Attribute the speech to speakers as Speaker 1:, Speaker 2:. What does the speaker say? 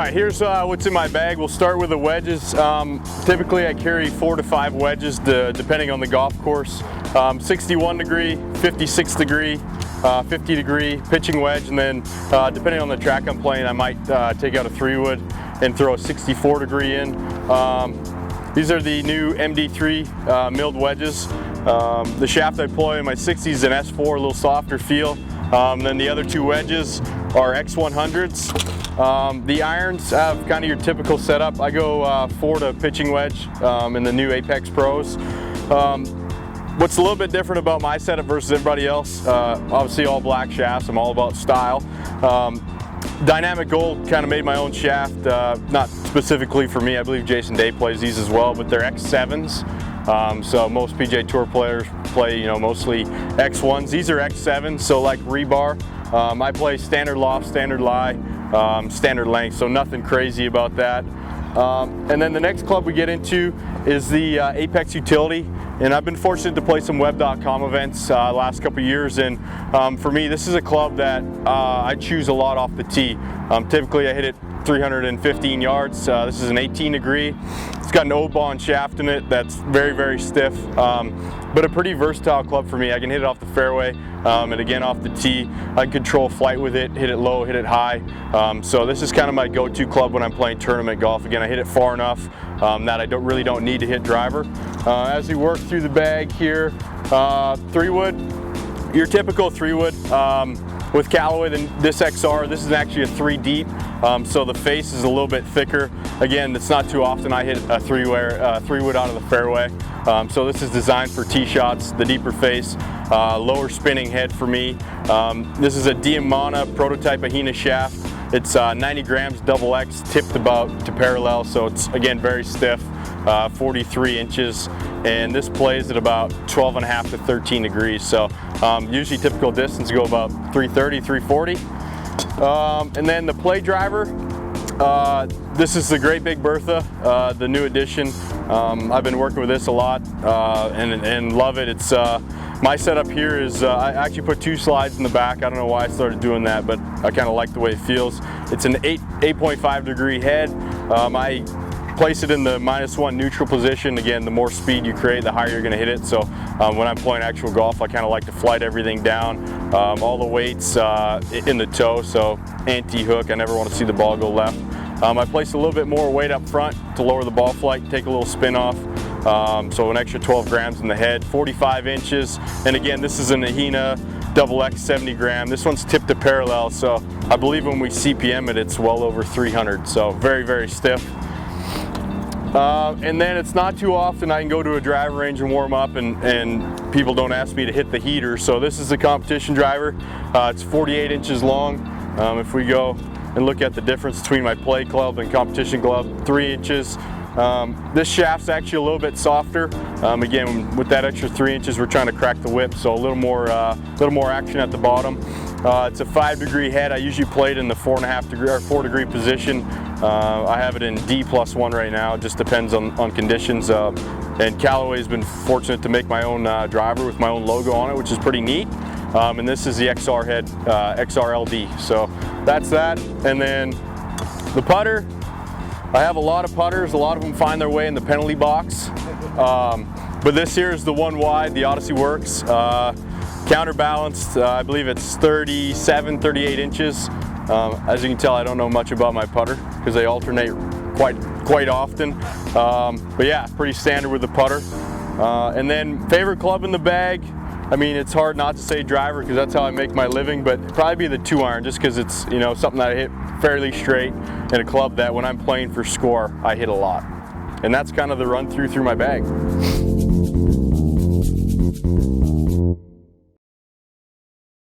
Speaker 1: right, here's what's in my bag. We'll start with the wedges. Typically I carry 4 to 5 wedges depending on the golf course. 61 degree, 56 degree, 50 degree pitching wedge, and then depending on the track I'm playing, I might take out a 3-wood and throw a 64 degree in. These are the new MD3 milled wedges. The shaft I deploy in my 60s is an S4, a little softer feel. Then the other 2 wedges are X100s. The irons have kind of your typical setup. I go 4 to pitching wedge in the new Apex Pros. What's a little bit different about my setup versus everybody else, obviously all black shafts, I'm all about style. Dynamic Gold kind of made my own shaft, not specifically for me. I believe Jason Day plays these as well, but they're X7s. So most PGA Tour players play, mostly X1s. These are X7s, so like rebar. I play standard loft, standard lie, standard length, so nothing crazy about that. And then the next club we get into is the Apex Utility. And I've been fortunate to play some Web.com events last couple years, and for me this is a club that I choose a lot off the tee. Typically I hit it 315 yards. This is an 18 degree. It's got an O-bond shaft in it that's very, very stiff, but a pretty versatile club for me. I can hit it off the fairway and again off the tee. I can control flight with it, hit it low, hit it high. So this is kind of my go-to club when I'm playing tournament golf. Again, I hit it far enough that I really don't need to hit driver. As we work through the bag here, 3-wood, your typical 3-wood. With Callaway, this XR, this is actually a 3 deep, so the face is a little bit thicker. Again, it's not too often I hit a 3-wood out of the fairway. So this is designed for tee shots, the deeper face, lower spinning head for me. This is a Diamana prototype Ahina shaft. It's 90 grams double X, tipped about to parallel, so it's again very stiff, 43 inches. And this plays at about 12.5 to 13 degrees. So usually typical distance go about 330, 340. And then the play driver, this is the Great Big Bertha, the new edition. I've been working with this a lot and love it. It's my setup here is I actually put 2 slides in the back. I don't know why I started doing that, but I kind of like the way it feels. It's an 8.5 degree head. I place it in the -1 neutral position. Again, the more speed you create, the higher you're going to hit it. So when I'm playing actual golf, I kind of like to flight everything down. All the weights in the toe, so anti-hook. I never want to see the ball go left. I place a little bit more weight up front to lower the ball flight, take a little spin off. So an extra 12 grams in the head, 45 inches. And again, this is an Ahina double X 70 gram. This one's tipped to parallel, so I believe when we CPM it, it's well over 300. So very, very stiff. And then it's not too often I can go to a driver range and warm up and people don't ask me to hit the heater. So this is the competition driver. It's 48 inches long. If we go and look at the difference between my play club and competition club, 3 inches. This shaft's actually a little bit softer. Again, with that extra 3 inches, we're trying to crack the whip, so a little more action at the bottom. It's a 5 degree head. I usually play it in the 4.5 degree or 4 degree position. I have it in D+1 right now. It just depends on conditions. And Callaway's been fortunate to make my own driver with my own logo on it, which is pretty neat. And this is the XR head, XRLD. So that's that. And then the putter. I have a lot of putters. A lot of them find their way in the penalty box. But this here is the one wide, the Odyssey Works. Counterbalanced, I believe it's 37, 38 inches. As you can tell, I don't know much about my putter because they alternate quite often. But yeah, pretty standard with the putter. And then favorite club in the bag, I mean, it's hard not to say driver because that's how I make my living, but probably be the 2-iron just because it's, something that I hit fairly straight and a club that when I'm playing for score, I hit a lot. And that's kind of the run through my bag.